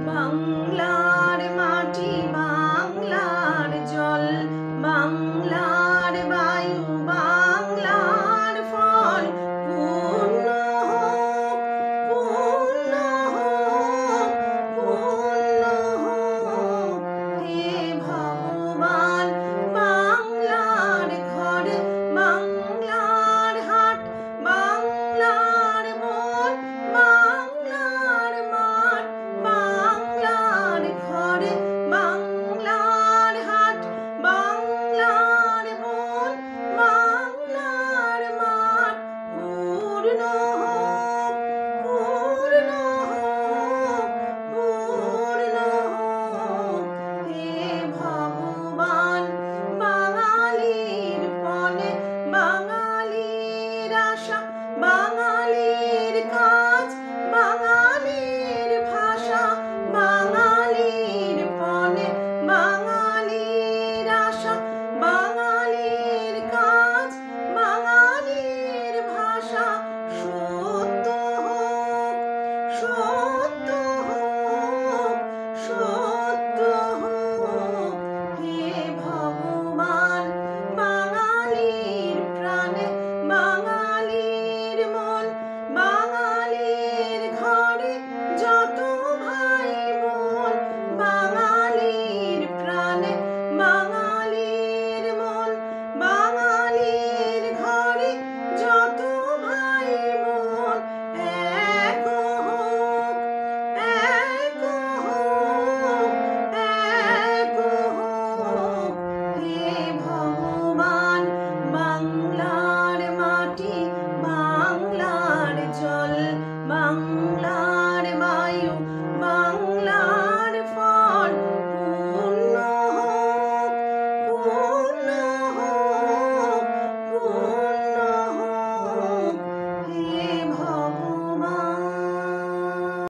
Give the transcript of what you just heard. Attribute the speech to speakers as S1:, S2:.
S1: বাংলার মাটি বাংলার জল বাংলার বায়ু বাংলার ফল পূর্ণ হোক পূর্ণ হোক পূর্ণ হোক হে ভগবান। বাংলার ঘর বাংলার হাট বাংলার বন বাংলার মাঠ বাংলার ঘর বাংলার হাট বাংলার বন বাংলার মাঠ পূর্ণ হোক পূর্ণ হোক পূর্ণ হোক হে ভগবান। বাঙালির পণে বাঙালির আশা বাঙালির কাজ বাঙালির ভাষা বাঙালির পণে বাঙালির আশা বাঙালির কাজ বাঙালির ভাষা সত্য হোক সত্য হোক সত্য হোক হে ভগবান। বাঙালির প্রাণে বাঙালির মন বাঙালির ঘরে যত ভাই বোন বাঙালির প্রাণে বাঙালির মন বাঙালির ঘরে যত ভাই বোন এক হোক এক হোক এক হোক হে ভগবান। বাংলার মাটি বাংলার জল বাংলার